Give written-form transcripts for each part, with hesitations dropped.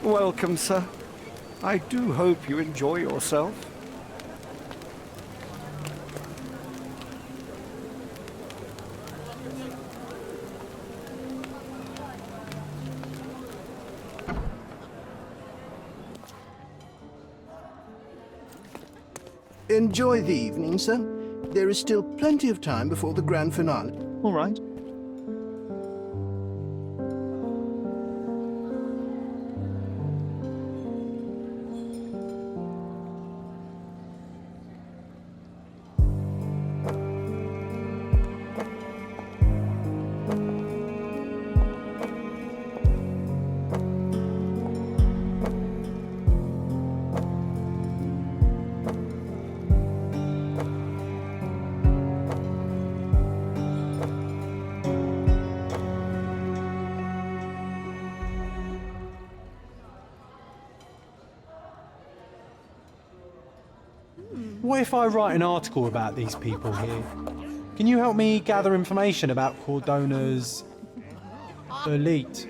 Welcome, sir. I do hope you enjoy yourself. Enjoy the evening, sir. There is still plenty of time before the grand finale. All right. What if I write an article about these people here? Can you help me gather information about Cordona's elite?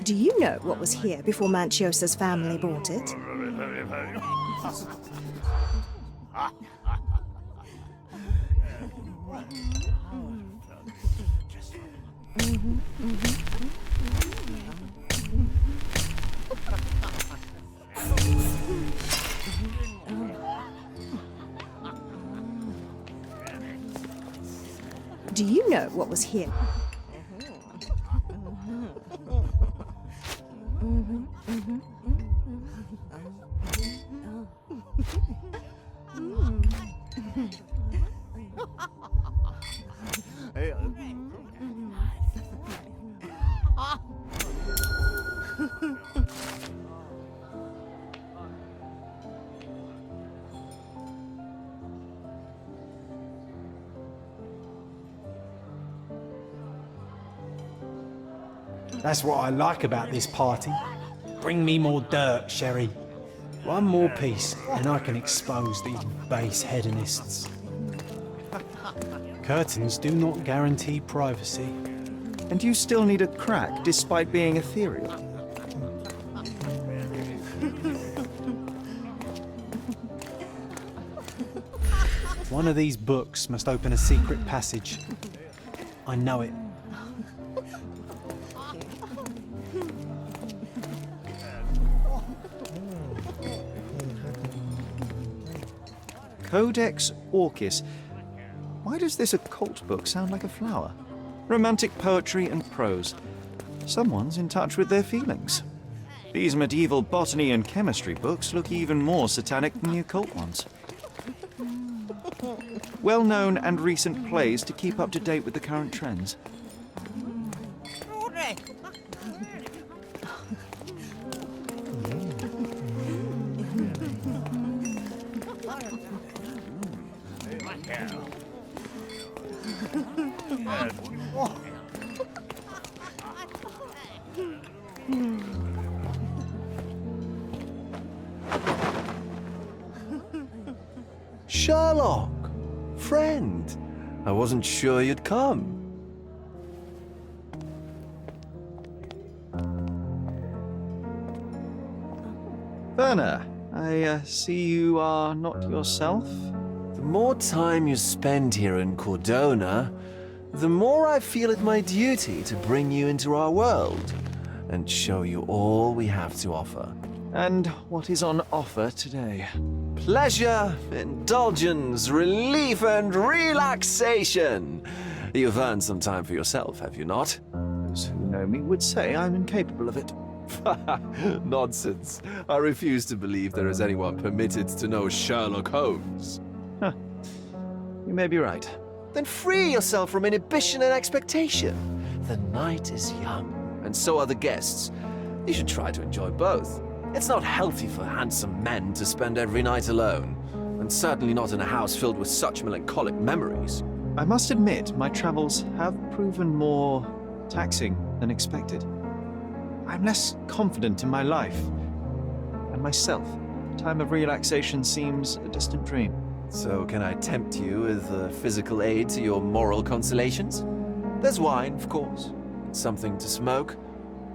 Do you know what was here before Manchiosa's family bought it? Do you know what was here? That's what I like about this party. Bring me more dirt, Sherry. One more piece, and I can expose these base hedonists. Curtains do not guarantee privacy. And you still need a crack, despite being ethereal. One of these books must open a secret passage. I know it. Codex Orchis. Why does this occult book sound like a flower? Romantic poetry and prose. Someone's in touch with their feelings. These medieval botany and chemistry books look even more satanic than the occult ones. Well-known and recent plays to keep up to date with the current trends. Sherlock! Friend! I wasn't sure you'd come. Werner, I see you are not yourself. The The more time you spend here in Cordona, the more I feel it my duty to bring you into our world and show you all we have to offer. And what is on offer today? Pleasure, indulgence, relief, and relaxation. You've earned some time for yourself, have you not? Those who know me would say I'm incapable of it. Nonsense. I refuse to believe there is anyone permitted to know Sherlock Holmes. You may be right. Then free yourself from inhibition and expectation. The night is young, and so are the guests. You should try to enjoy both. It's not healthy for handsome men to spend every night alone, and certainly not in a house filled with such melancholic memories. I must admit, my travels have proven more taxing than expected. I'm less confident in my life and myself. Time of relaxation seems a distant dream. So can I tempt you with a physical aid to your moral consolations? There's wine, of course, something to smoke,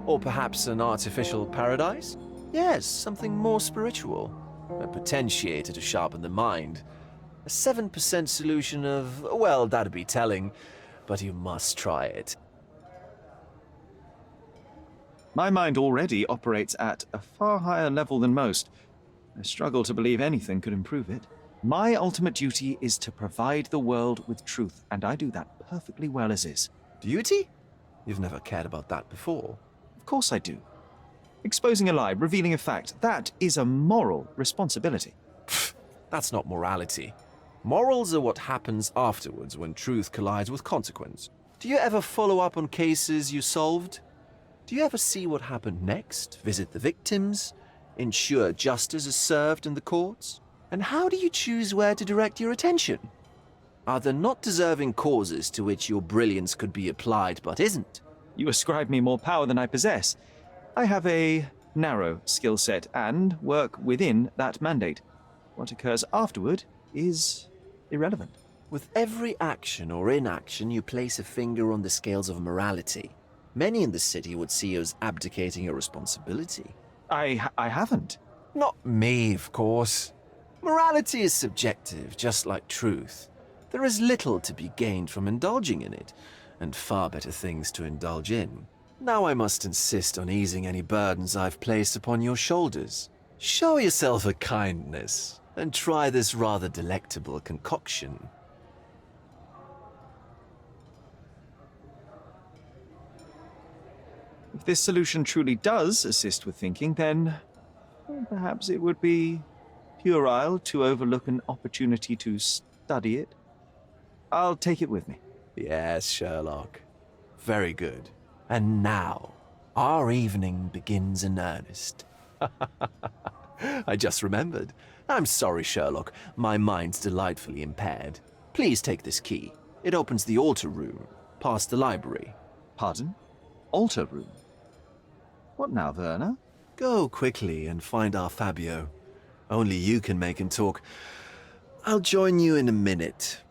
or perhaps an artificial paradise? Yes, something more spiritual, a potentiator to sharpen the mind. A 7% solution of, well, that'd be telling, but you must try it. My mind already operates at a far higher level than most. I struggle to believe anything could improve it. My ultimate duty is to provide the world with truth, and I do that perfectly well as is. Duty? You've never cared about that before. Of course I do. Exposing a lie, revealing a fact, that is a moral responsibility. That's not morality. Morals are what happens afterwards when truth collides with consequence. Do you ever follow up on cases you solved? Do you ever see what happened next, visit the victims, ensure justice is served in the courts? And how do you choose where to direct your attention? Are there not deserving causes to which your brilliance could be applied but isn't? You ascribe me more power than I possess. I have a narrow skill set and work within that mandate. What occurs afterward is irrelevant. With every action or inaction, you place a finger on the scales of morality. Many in the city would see you as abdicating your responsibility. I haven't. Not me, of course. Morality is subjective, just like truth. There is little to be gained from indulging in it, and far better things to indulge in. Now I must insist on easing any burdens I've placed upon your shoulders. Show yourself a kindness, and try this rather delectable concoction. If this solution truly does assist with thinking, then perhaps it would be puerile to overlook an opportunity to study it. I'll take it with me. Yes, Sherlock. Very good. And now, our evening begins in earnest. I just remembered. I'm sorry, Sherlock. My mind's delightfully impaired. Please take this key. It opens the altar room, past the library. Pardon? Altar room? What now, Werner? Go quickly and find our Fabio. Only you can make him talk. I'll join you in a minute.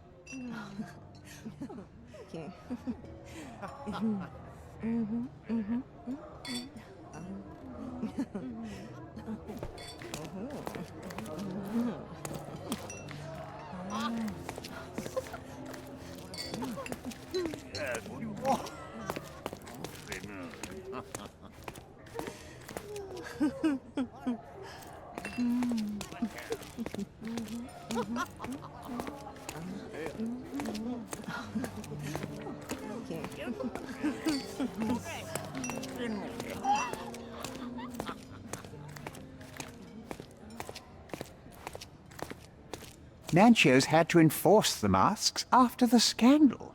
Nancho's had to enforce the masks after the scandal.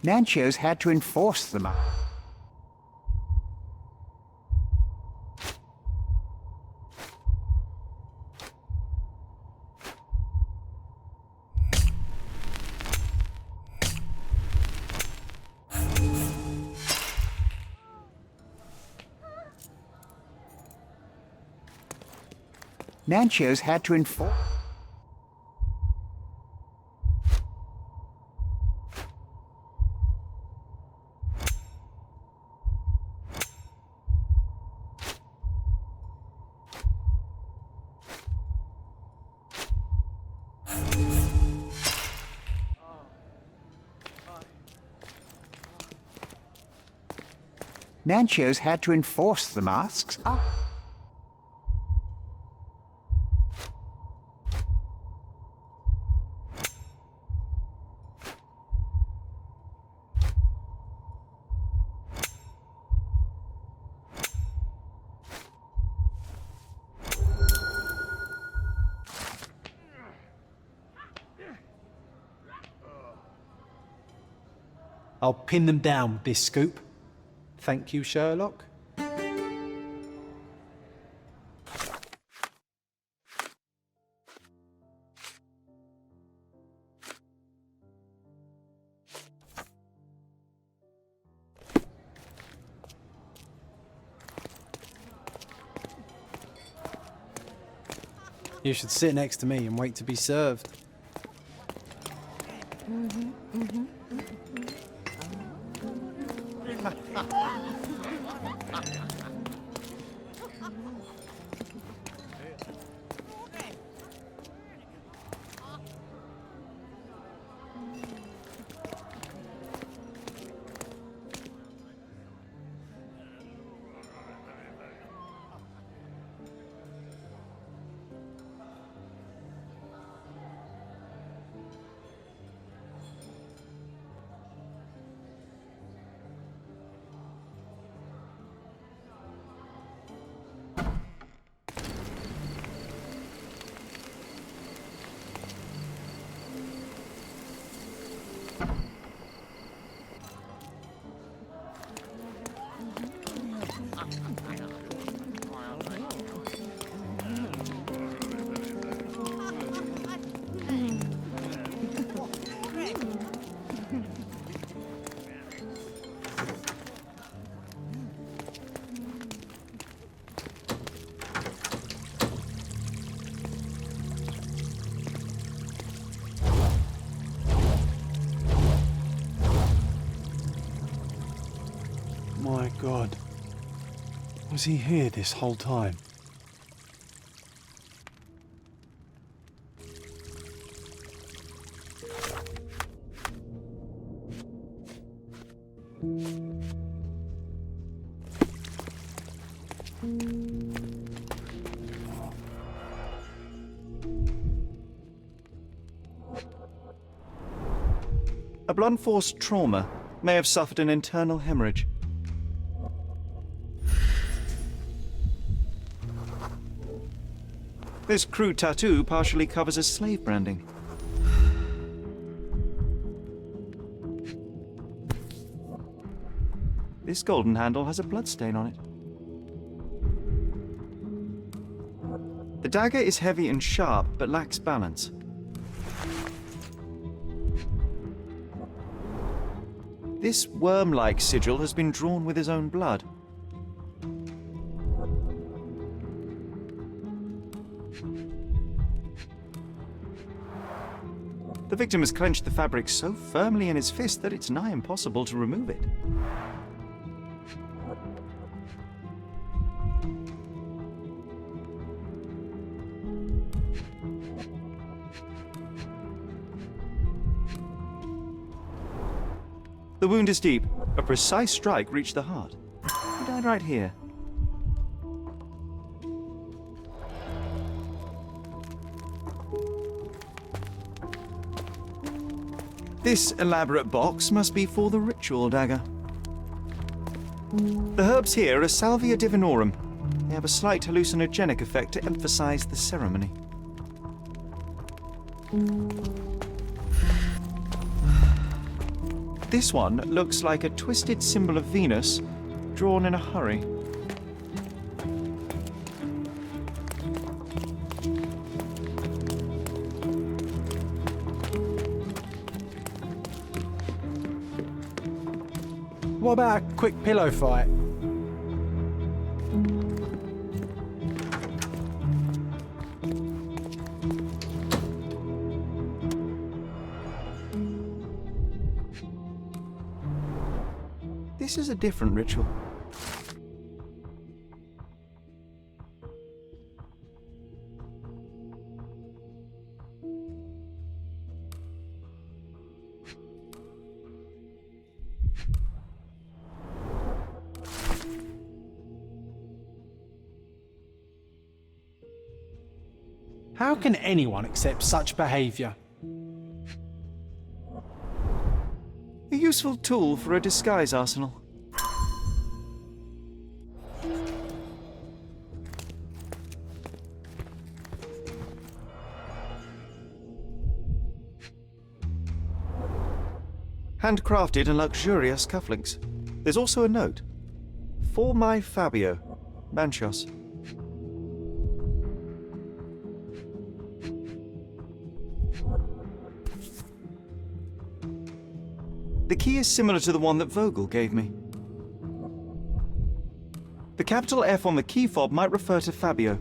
Nancho's had to enforce the masks. Nancho's had to enforce... Nancho's had to enforce the masks. I'll pin them down with this scoop. Thank you, Sherlock. You should sit next to me and wait to be served. My God. Was he here this whole time? A blunt force trauma may have suffered an internal hemorrhage. This crude tattoo partially covers as slave branding. This golden handle has a bloodstain on it. The dagger is heavy and sharp, but lacks balance. This worm-like sigil has been drawn with his own blood. The victim has clenched the fabric so firmly in his fist that it's nigh impossible to remove it. The wound is deep. A precise strike reached the heart. He died right here. This elaborate box must be for the ritual dagger. The herbs here are Salvia divinorum. They have a slight hallucinogenic effect to emphasize the ceremony. This one looks like a twisted symbol of Venus, drawn in a hurry. What about a quick pillow fight? This is a different ritual. How can anyone accept such behaviour? A useful tool for a disguise arsenal. Handcrafted and luxurious cufflinks. There's also a note. For my Fabio, Manchos. The key is similar to the one that Vogel gave me. The capital F on the key fob might refer to Fabio.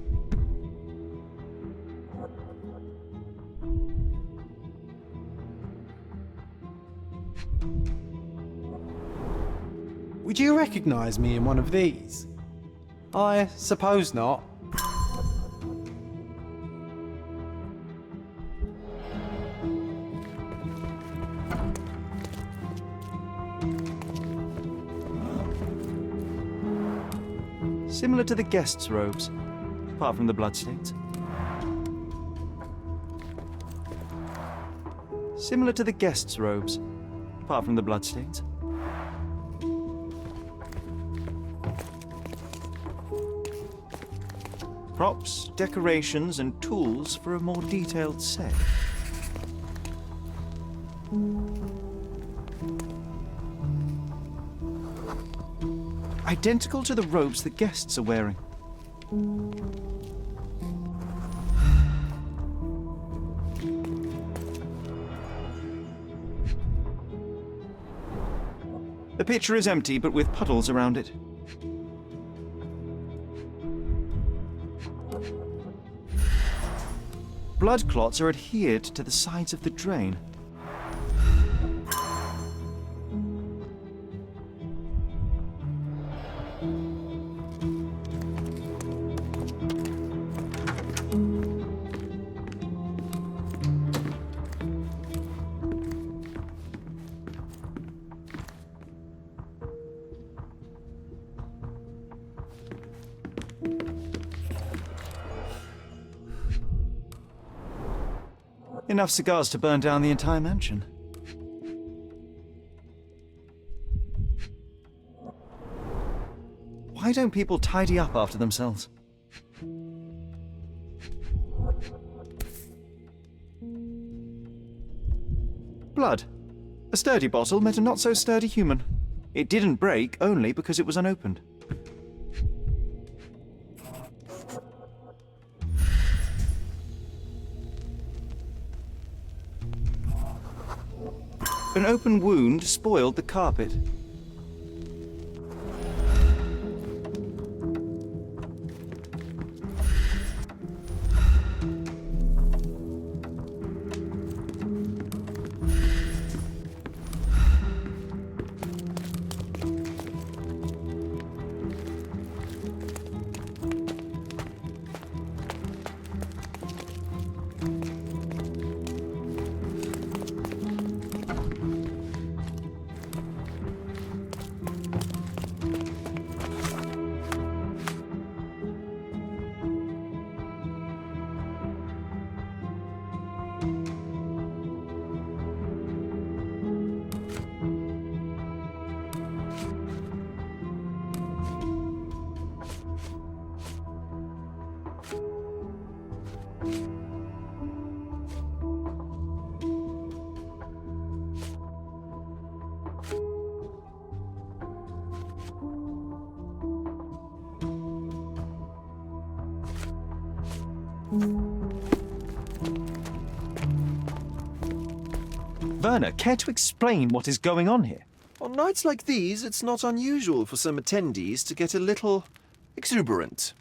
Would you recognise me in one of these? I suppose not. Similar to the guests' robes, apart from the bloodstains. Similar to the guests' robes, apart from the bloodstains. Props, decorations, and tools for a more detailed set. Identical to the robes the guests are wearing. The pitcher is empty, but with puddles around it. Blood clots are adhered to the sides of the drain. Enough cigars to burn down the entire mansion. Why don't people tidy up after themselves? Blood. A sturdy bottle met a not-so-sturdy human. It didn't break only because it was unopened. An open wound spoiled the carpet. Werner, care to explain what is going on here? On nights like these, it's not unusual for some attendees to get a little exuberant.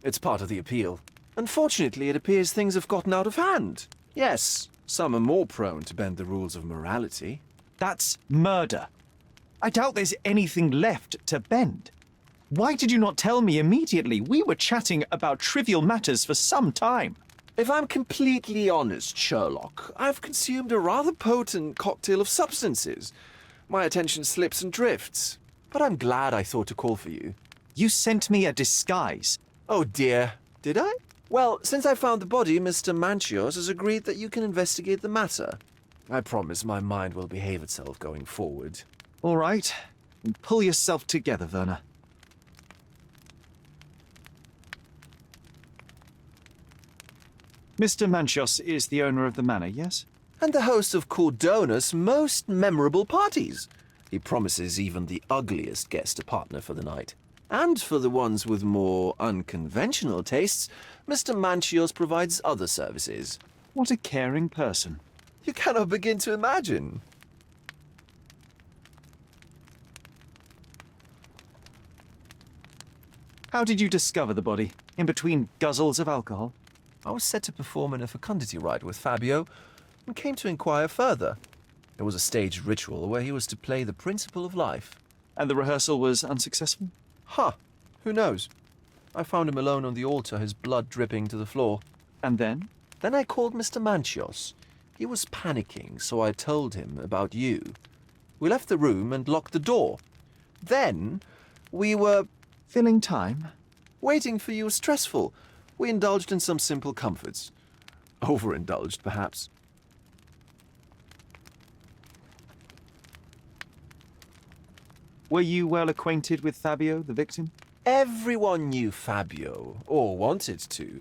It's part of the appeal. Unfortunately, it appears things have gotten out of hand. Yes, some are more prone to bend the rules of morality. That's murder. I doubt there's anything left to bend. Why did you not tell me immediately? We were chatting about trivial matters for some time. If I'm completely honest, Sherlock, I've consumed a rather potent cocktail of substances. My attention slips and drifts. But I'm glad I thought to call for you. You sent me a disguise. Oh dear, did I? Well, since I found the body, Mr. Manchios has agreed that you can investigate the matter. I promise my mind will behave itself going forward. All right. Pull yourself together, Werner. Mr. Manchios is the owner of the manor, yes? And the host of Cordona's most memorable parties. He promises even the ugliest guest a partner for the night. And for the ones with more unconventional tastes, Mr. Manchios provides other services. What a caring person. You cannot begin to imagine. How did you discover the body? In between guzzles of alcohol? I was set to perform in a fecundity rite with Fabio and came to inquire further. It was a staged ritual where he was to play the principle of life. And the rehearsal was unsuccessful? Huh, who knows? I found him alone on the altar, his blood dripping to the floor. And then? Then I called Mr. Manchios. He was panicking, so I told him about you. We left the room and locked the door. Then we were Filling time? waiting for you was stressful. We indulged in some simple comforts. Overindulged, perhaps. Were you well acquainted with Fabio, the victim? Everyone knew Fabio, or wanted to.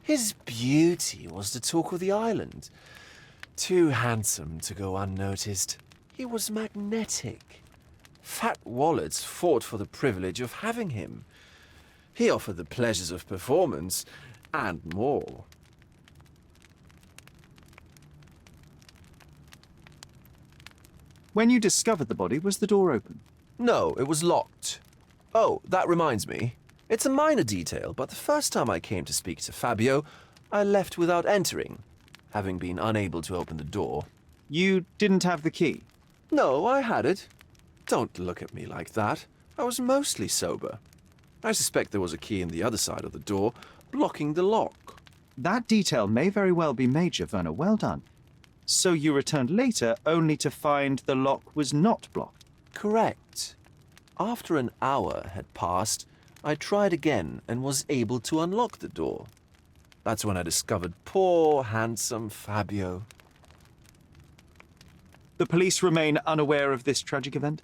His beauty was the talk of the island. Too handsome to go unnoticed. He was magnetic. Fat wallets fought for the privilege of having him. He offered the pleasures of performance, and more. When you discovered the body, was the door open? No, it was locked. Oh, that reminds me. It's a minor detail, but the first time I came to speak to Fabio, I left without entering, having been unable to open the door. You didn't have the key? No, I had it. Don't look at me like that. I was mostly sober. I suspect there was a key in the other side of the door, blocking the lock. That detail may very well be major, Werner. Well done. So you returned later only to find the lock was not blocked? Correct. After an hour had passed, I tried again and was able to unlock the door. That's when I discovered poor, handsome Fabio. The police remain unaware of this tragic event?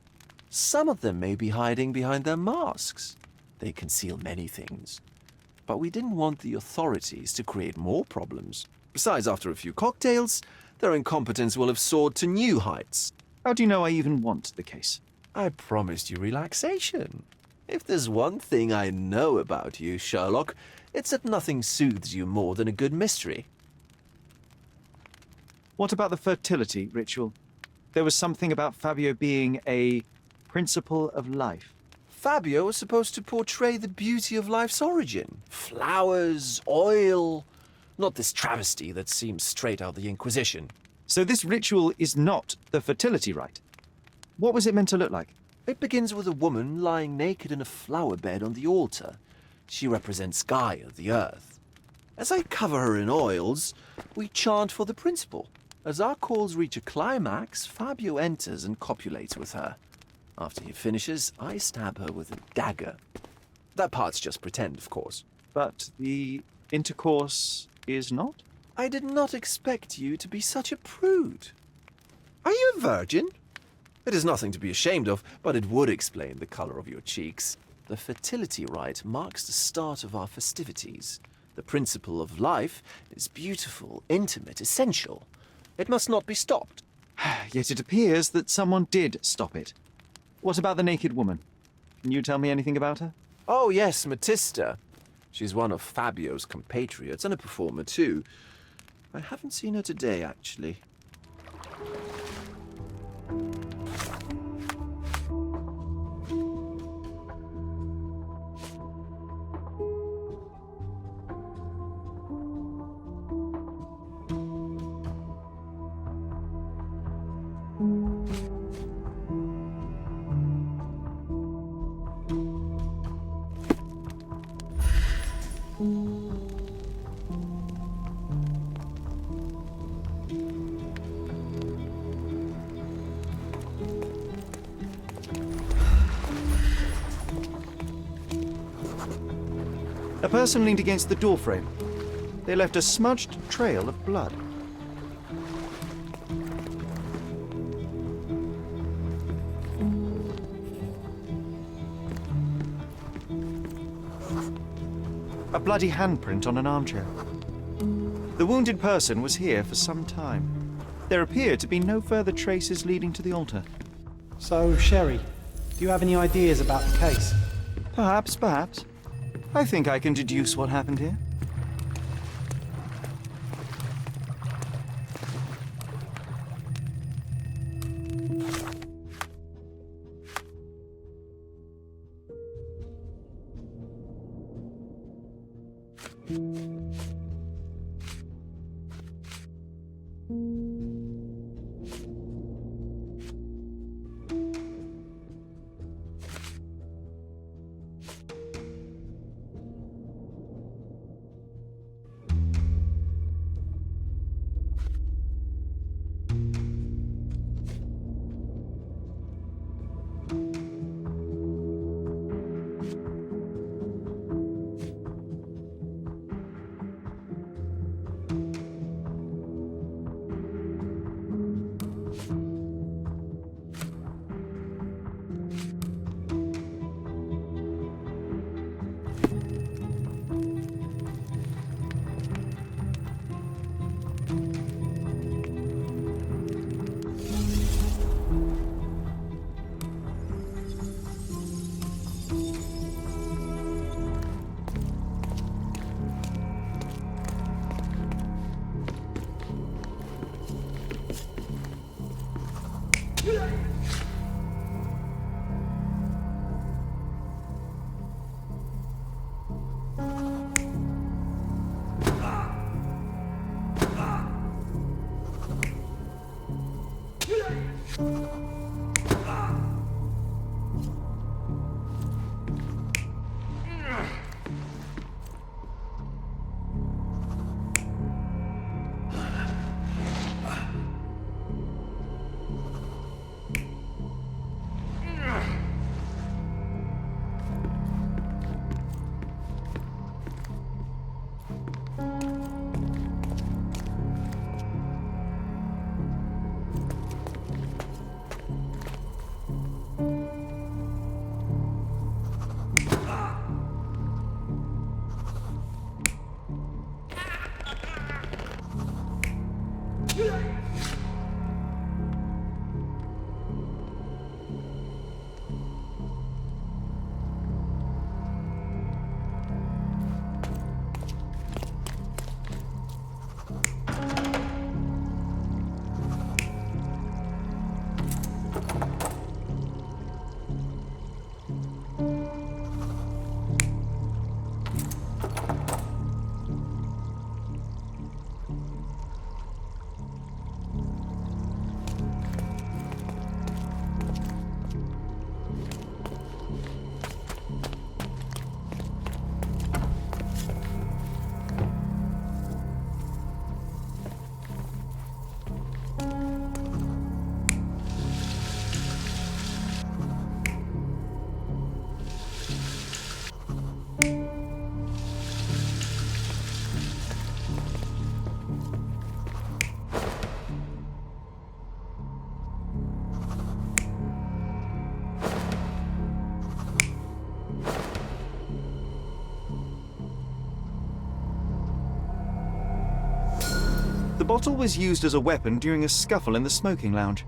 Some of them may be hiding behind their masks. They conceal many things. But we didn't want the authorities to create more problems. Besides, after a few cocktails, their incompetence will have soared to new heights. How do you know I even want the case? I promised you relaxation. If there's one thing I know about you, Sherlock, it's that nothing soothes you more than a good mystery. What about the fertility ritual? There was something about Fabio being a principle of life. Fabio was supposed to portray the beauty of life's origin. Flowers, oil. Not this travesty that seems straight out of the Inquisition. So this ritual is not the fertility rite. What was it meant to look like? It begins with a woman lying naked in a flower bed on the altar. She represents Gaia, the earth. As I cover her in oils, we chant for the principle. As our calls reach a climax, Fabio enters and copulates with her. After he finishes, I stab her with a dagger. That part's just pretend, of course. But the intercourse is not? I did not expect you to be such a prude. Are you a virgin? It is nothing to be ashamed of, but it would explain the color of your cheeks. The fertility rite marks the start of our festivities. The principle of life is beautiful, intimate, essential. It must not be stopped. Yet it appears that someone did stop it. What about the naked woman? Can you tell me anything about her? Oh yes, Matista. She's one of Fabio's compatriots and a performer too. I haven't seen her today, actually. A person leaned against the doorframe. They left a smudged trail of blood. A bloody handprint on an armchair. The wounded person was here for some time. There appeared to be no further traces leading to the altar. So, Sherry, do you have any ideas about the case? Perhaps. I think I can deduce what happened here. The bottle was used as a weapon during a scuffle in the smoking lounge.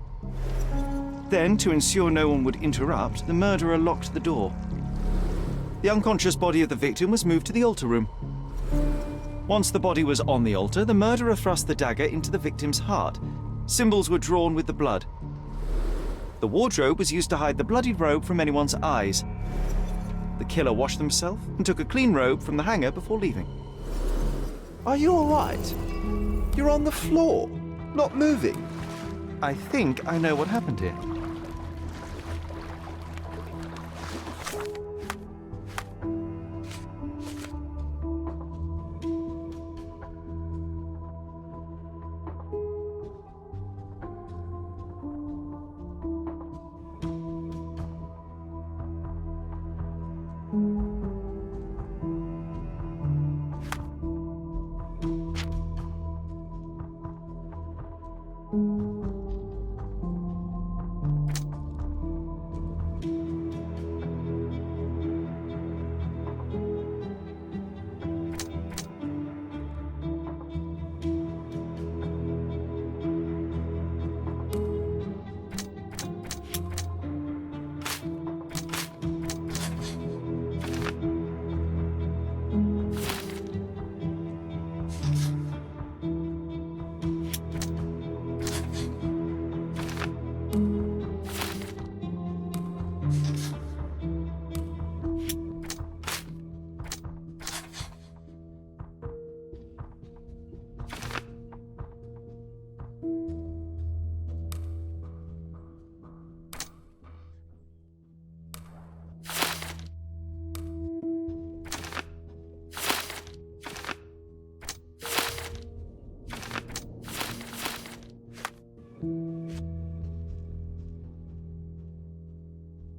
Then, to ensure no one would interrupt, the murderer locked the door. The unconscious body of the victim was moved to the altar room. Once the body was on the altar, the murderer thrust the dagger into the victim's heart. Symbols were drawn with the blood. The wardrobe was used to hide the bloodied robe from anyone's eyes. The killer washed himself and took a clean robe from the hanger before leaving. Are you all right? You're on the floor, not moving. I think I know what happened here.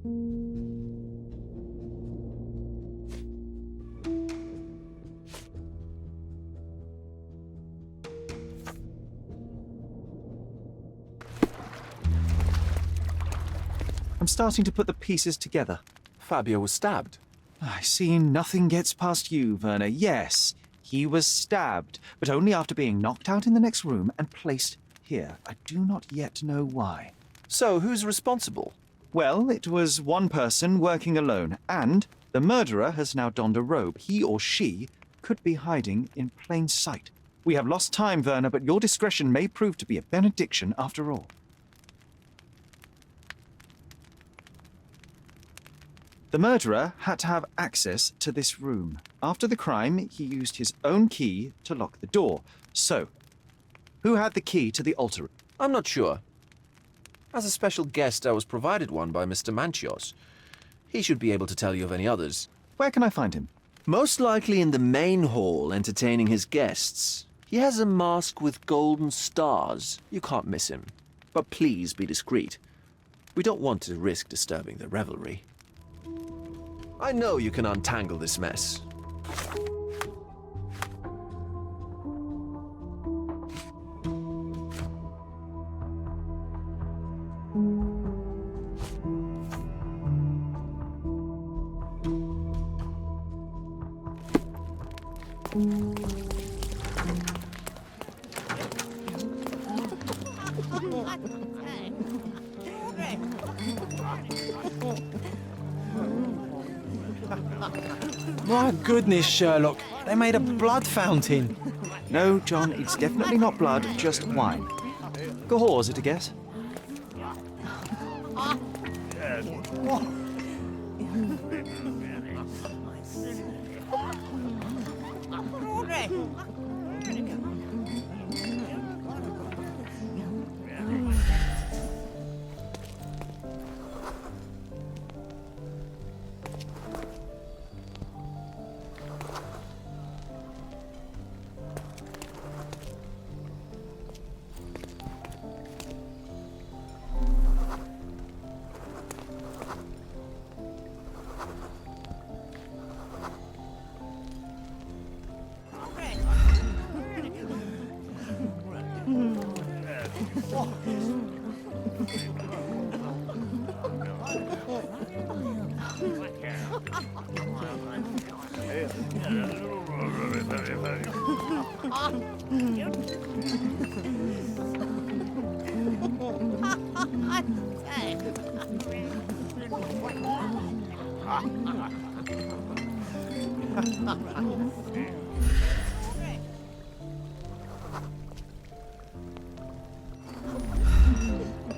I'm starting to put the pieces together. Fabio was stabbed. I see nothing gets past you, Werner. Yes, he was stabbed, but only after being knocked out in the next room and placed here. I do not yet know why. So, who's responsible? Well, it was one person working alone, and the murderer has now donned a robe. He or she could be hiding in plain sight. We have lost time, Werner, but your discretion may prove to be a benediction after all. The murderer had to have access to this room. After the crime, he used his own key to lock the door. So, who had the key to the altar? I'm not sure. As a special guest, I was provided one by Mr. Manchios. He should be able to tell you of any others. Where can I find him? Most likely in the main hall, entertaining his guests. He has a mask with golden stars. You can't miss him. But please be discreet. We don't want to risk disturbing the revelry. I know you can untangle this mess. My goodness, Sherlock. They made a blood fountain. No, John, it's definitely not blood, just wine. Gahor's it a guess?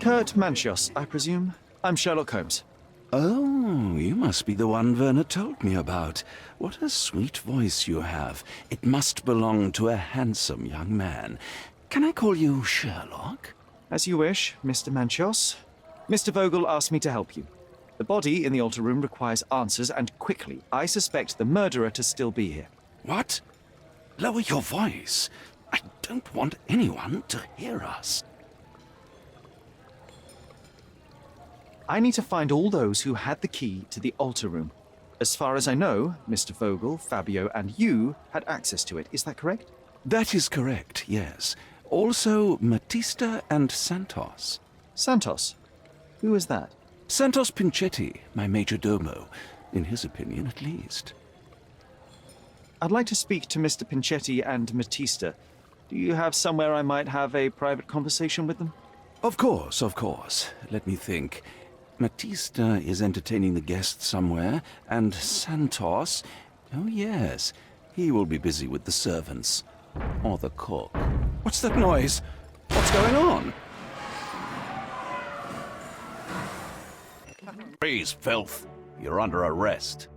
Kurt Manchios, I presume. I'm Sherlock Holmes. Oh, you must be the one Werner told me about. What a sweet voice you have. It must belong to a handsome young man. Can I call you Sherlock? As you wish, Mr. Manchios. Mr. Vogel asked me to help you. The body in the altar room requires answers, and quickly. I suspect the murderer to still be here. What? Lower your voice. I don't want anyone to hear us. I need to find all those who had the key to the altar room. As far as I know, Mr. Vogel, Fabio, and you had access to it. Is that correct? That is correct, yes. Also, Matista and Santos. Santos? Who is that? Santos Pinchetti, my major domo. In his opinion, at least. I'd like to speak to Mr. Pinchetti and Matista. Do you have somewhere I might have a private conversation with them? Of course, of course. Let me think. Matista is entertaining the guests somewhere, and Santos... Oh, yes. He will be busy with the servants. Or the cook. What's that noise? What's going on? Freeze, filth. You're under arrest.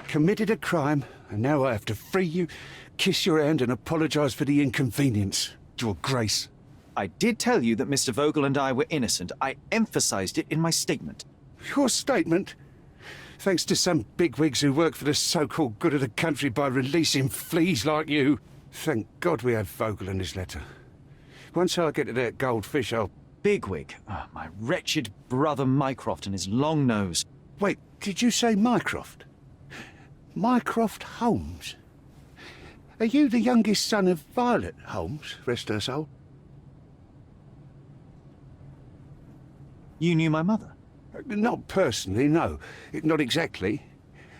committed a crime, and now I have to free you, kiss your hand, and apologise for the inconvenience. Your Grace. I did tell you that Mr. Vogel and I were innocent. I emphasized it in my statement. Your statement? Thanks to some bigwigs who work for the so-called good of the country by releasing fleas like you. Thank God we had Vogel in his letter. Once I get to that goldfish, I'll... Bigwig. Oh, my wretched brother Mycroft and his long nose. Wait, did you say Mycroft? Mycroft Holmes? Are you the youngest son of Violet Holmes, rest her soul? You knew my mother? Not personally, no. Not exactly.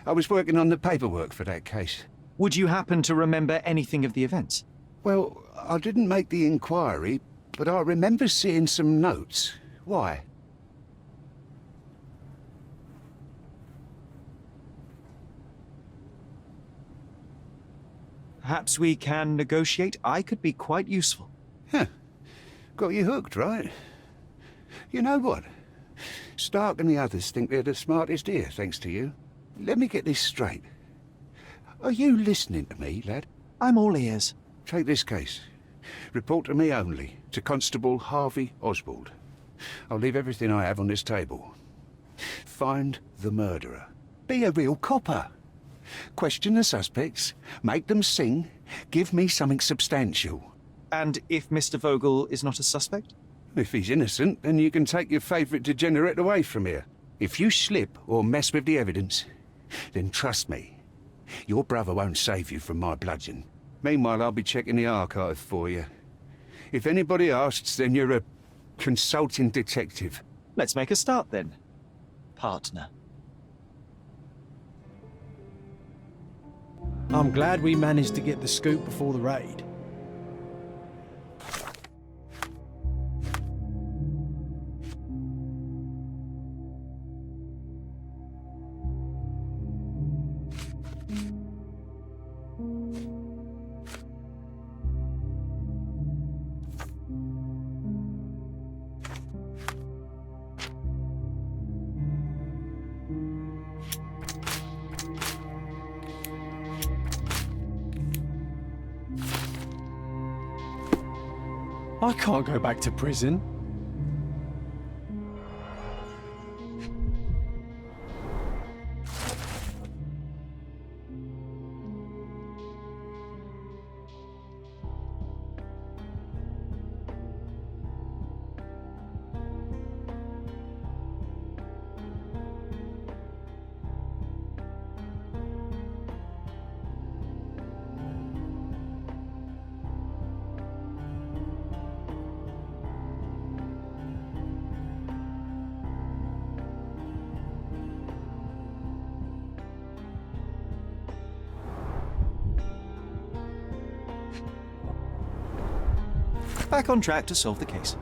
I was working on the paperwork for that case. Would you happen to remember anything of the events? Well, I didn't make the inquiry, but I remember seeing some notes. Why? Perhaps we can negotiate. I could be quite useful. Huh. Got you hooked, right? You know what? Stark and the others think they're the smartest here, thanks to you. Let me get this straight. Are you listening to me, lad? I'm all ears. Take this case. Report to me only, to Constable Harvey Oswald. I'll leave everything I have on this table. Find the murderer. Be a real copper. Question the suspects, make them sing, give me something substantial. And if Mr. Vogel is not a suspect? If he's innocent, then you can take your favourite degenerate away from here. If you slip or mess with the evidence, then trust me, your brother won't save you from my bludgeon. Meanwhile, I'll be checking the archive for you. If anybody asks, then you're a consulting detective. Let's make a start then, partner. I'm glad we managed to get the scoop before the raid. I can't go back to prison. Back on track to solve the case.